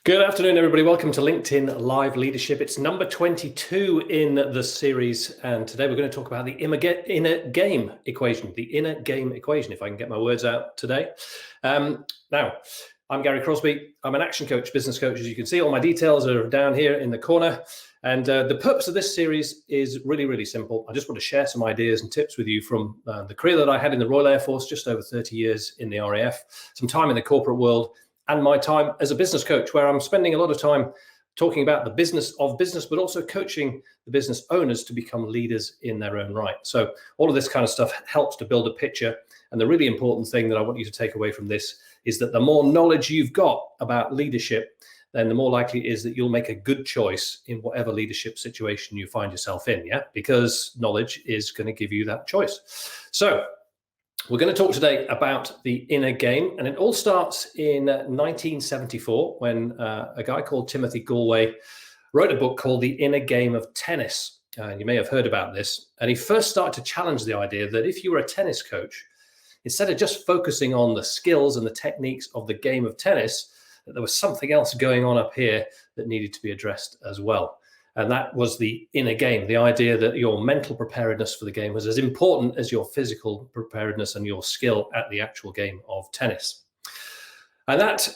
Good afternoon, everybody. Welcome to LinkedIn Live Leadership. It's number 22 in the series, and today we're going to talk about the inner game equation. The inner game equation, if I can get my words out today. Now, I'm Gary Crosby. I'm an action coach, business coach. As you can see, all my details are down here in the corner. And the purpose of this series is really, really simple. I just want to share some ideas and tips with you from the career that I had in the Royal Air Force, just over 30 years in the RAF, some time in the corporate world, and my time as a business coach, where I'm spending a lot of time talking about the business of business, but also coaching the business owners to become leaders in their own right. So all of this kind of stuff helps to build a picture. And the really important thing that I want you to take away from this is that the more knowledge you've got about leadership, then the more likely it is that you'll make a good choice in whatever leadership situation you find yourself in, yeah? Because knowledge is going to give you that choice. So we're going to talk today about the inner game, and it all starts in 1974 when a guy called Timothy Gallwey wrote a book called The Inner Game of Tennis. You may have heard about this, and he first started to challenge the idea that if you were a tennis coach, instead of just focusing on the skills and the techniques of the game of tennis, that there was something else going on up here that needed to be addressed as well. And that was the inner game, the idea that your mental preparedness for the game was as important as your physical preparedness and your skill at the actual game of tennis. And that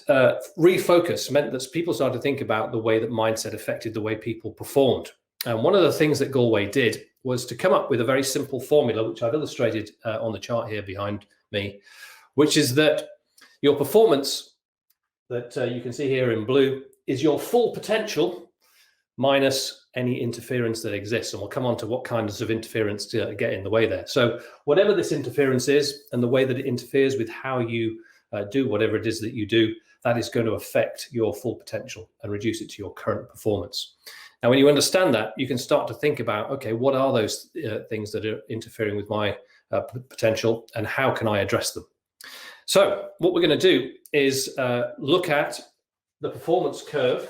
refocus meant that people started to think about the way that mindset affected the way people performed. And one of the things that Gallwey did was to come up with a very simple formula, which I've illustrated on the chart here behind me, which is that your performance that you can see here in blue is your full potential minus any interference that exists. And we'll come on to what kinds of interference to get in the way there. So whatever this interference is and the way that it interferes with how you do whatever it is that you do, that is going to affect your full potential and reduce it to your current performance. Now, when you understand that, you can start to think about, okay, what are those things that are interfering with my potential and how can I address them? So what we're going to do is look at the performance curve.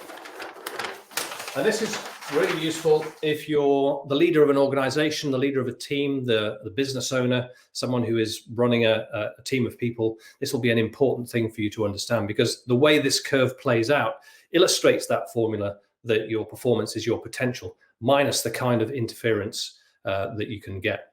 And this is really useful if you're the leader of an organization, the leader of a team, the business owner, someone who is running a team of people. This will be an important thing for you to understand, because the way this curve plays out illustrates that formula that your performance is your potential minus the kind of interference that you can get.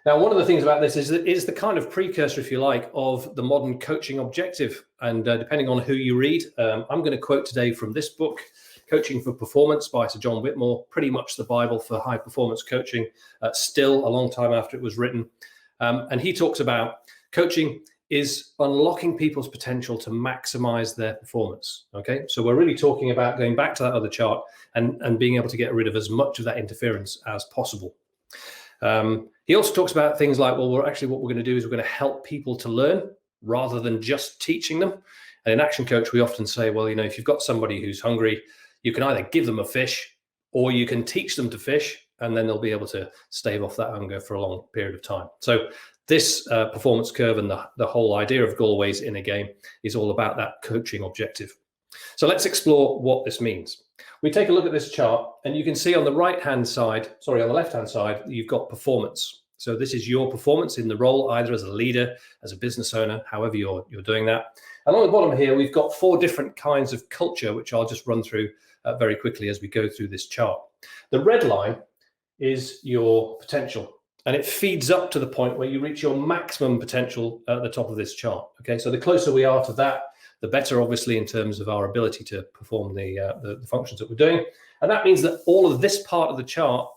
Now, one of the things about this is that it is the kind of precursor, if you like, of the modern coaching objective. And depending on who you read, I'm going to quote today from this book, Coaching for Performance by Sir John Whitmore, pretty much the Bible for high performance coaching, still a long time after it was written. And he talks about coaching is unlocking people's potential to maximize their performance. Okay, so we're really talking about going back to that other chart and being able to get rid of as much of that interference as possible. He also talks about things like, well, what we're going to do is we're going to help people to learn rather than just teaching them. And in Action Coach, we often say, well, if you've got somebody who's hungry, you can either give them a fish or you can teach them to fish, and then they'll be able to stave off that hunger for a long period of time. So this performance curve and the whole idea of Gallwey's inner game is all about that coaching objective. So let's explore what this means. We take a look at this chart, and you can see on the left-hand side, you've got performance. So this is your performance in the role, either as a leader, as a business owner, however you're doing that. And on the bottom here, we've got 4 different kinds of culture, which I'll just run through very quickly as we go through this chart. The red line is your potential, and it feeds up to the point where you reach your maximum potential at the top of this chart. Okay, so the closer we are to that, the better, obviously, in terms of our ability to perform the functions that we're doing. And that means that all of this part of the chart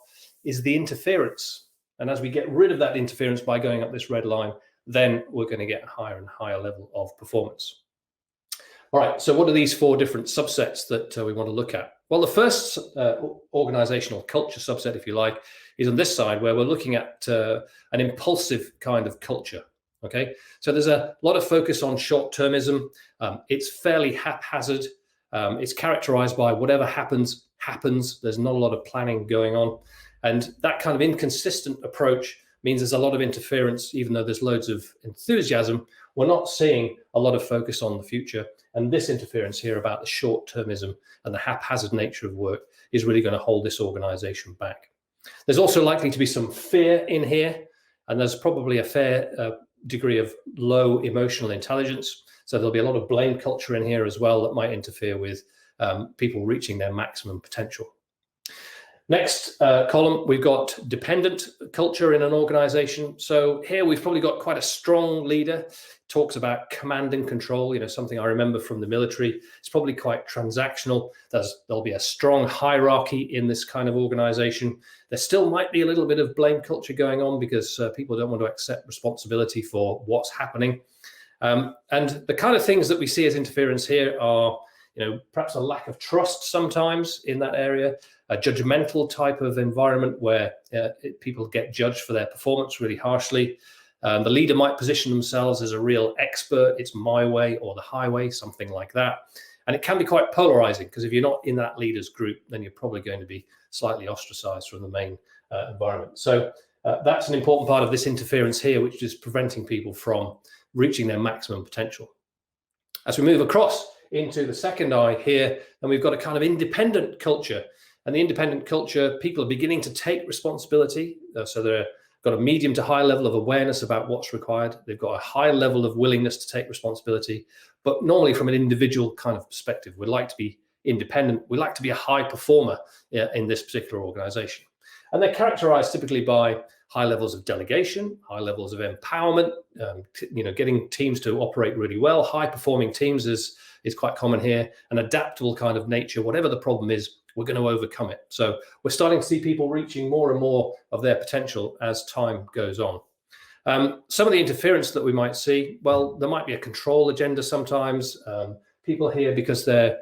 is the interference. And as we get rid of that interference by going up this red line, then we're going to get a higher and higher level of performance. All right, so what are these 4 different subsets that we want to look at? Well, the first organizational culture subset, if you like, is on this side, where we're looking at an impulsive kind of culture. Okay, so there's a lot of focus on short-termism. It's fairly haphazard. It's characterized by whatever happens. There's not a lot of planning going on. And that kind of inconsistent approach means there's a lot of interference, even though there's loads of enthusiasm. We're not seeing a lot of focus on the future. And this interference here about the short-termism and the haphazard nature of work is really going to hold this organization back. There's also likely to be some fear in here, and there's probably a fair degree of low emotional intelligence. So there'll be a lot of blame culture in here as well that might interfere with people reaching their maximum potential. Next column, we've got dependent culture in an organization. So here we've probably got quite a strong leader. Talks about command and control, something I remember from the military. It's probably quite transactional. There'll be a strong hierarchy in this kind of organization. There still might be a little bit of blame culture going on because people don't want to accept responsibility for what's happening. And the kind of things that we see as interference here are, perhaps a lack of trust sometimes in that area, a judgmental type of environment where people get judged for their performance really harshly. The leader might position themselves as a real expert. It's my way or the highway, something like that. And it can be quite polarizing because if you're not in that leader's group, then you're probably going to be slightly ostracized from the main environment. So that's an important part of this interference here, which is preventing people from reaching their maximum potential. As we move across into the second eye here, and we've got a kind of independent culture. And the independent culture, people are beginning to take responsibility. So they've got a medium to high level of awareness about what's required. They've got a high level of willingness to take responsibility, but normally from an individual kind of perspective. We'd like to be independent. We like to be a high performer in this particular organization. And they're characterized typically by high levels of delegation, high levels of empowerment, getting teams to operate really well. High performing teams is quite common here. An adaptable kind of nature, whatever the problem is, we're going to overcome it. So we're starting to see people reaching more and more of their potential as time goes on. Some of the interference that we might see, well, there might be a control agenda sometimes. People here, because they're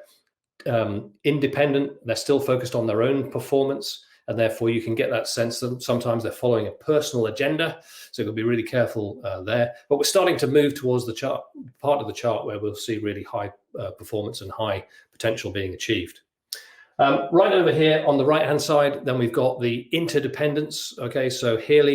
independent, they're still focused on their own performance. And therefore, you can get that sense that sometimes they're following a personal agenda. So you've got to be really careful there. But we're starting to move towards the part of the chart where we'll see really high performance and high potential being achieved. Right over here on the right-hand side, then we've got the interdependence. Okay, so here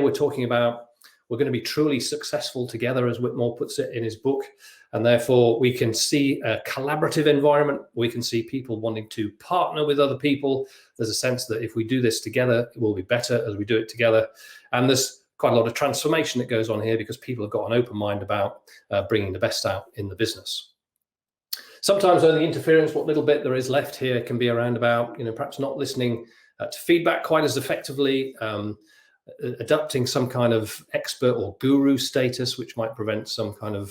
we're talking about we're going to be truly successful together, as Whitmore puts it in his book. And therefore, we can see a collaborative environment. We can see people wanting to partner with other people. There's a sense that if we do this together, it will be better as we do it together. And there's quite a lot of transformation that goes on here because people have got an open mind about bringing the best out in the business. Sometimes on the interference, what little bit there is left here can be around about, perhaps not listening to feedback quite as effectively, adopting some kind of expert or guru status, which might prevent some kind of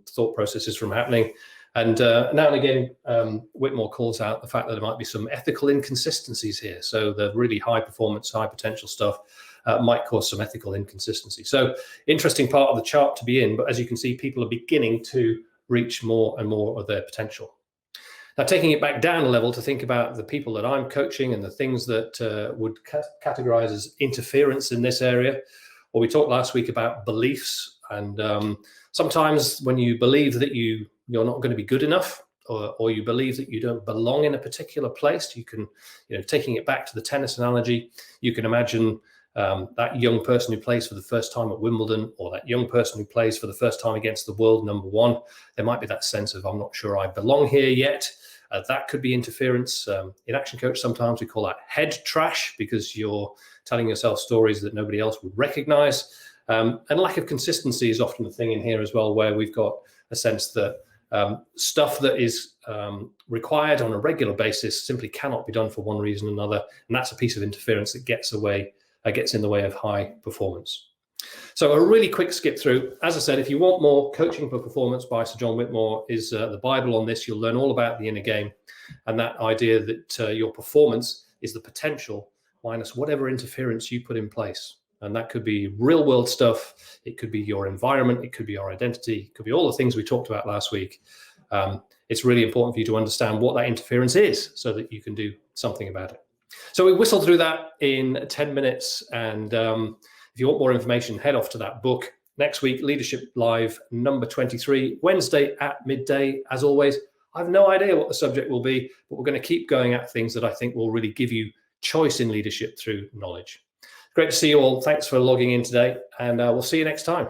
thought processes from happening. And now and again, Whitmore calls out the fact that there might be some ethical inconsistencies here. So the really high performance, high potential stuff might cause some ethical inconsistency. So interesting part of the chart to be in, but as you can see, people are beginning to reach more and more of their potential. Now, taking it back down a level to think about the people that I'm coaching and the things that would categorize as interference in this area. Well, we talked last week about beliefs, and sometimes when you believe that you're not going to be good enough, or you believe that you don't belong in a particular place, you can, taking it back to the tennis analogy, you can imagine that young person who plays for the first time at Wimbledon, or that young person who plays for the first time against the world number one. There might be that sense of, I'm not sure I belong here yet. That could be interference. In Action Coach, sometimes we call that head trash because you're telling yourself stories that nobody else would recognize. And lack of consistency is often a thing in here as well, where we've got a sense that stuff that is required on a regular basis simply cannot be done for one reason or another. And that's a piece of interference that gets in the way of high performance. So a really quick skip through. As I said, if you want more, Coaching for Performance by Sir John Whitmore is the Bible on this. You'll learn all about the inner game and that idea that your performance is the potential minus whatever interference you put in place. And that could be real world stuff. It could be your environment. It could be your identity. It could be all the things we talked about last week. It's really important for you to understand what that interference is so that you can do something about it. So we whistled through that in 10 minutes. And if you want more information, head off to that book. Next week, Leadership Live, number 23, Wednesday at midday. As always, I have no idea what the subject will be, but we're going to keep going at things that I think will really give you choice in leadership through knowledge. Great to see you all. Thanks for logging in today, and we'll see you next time.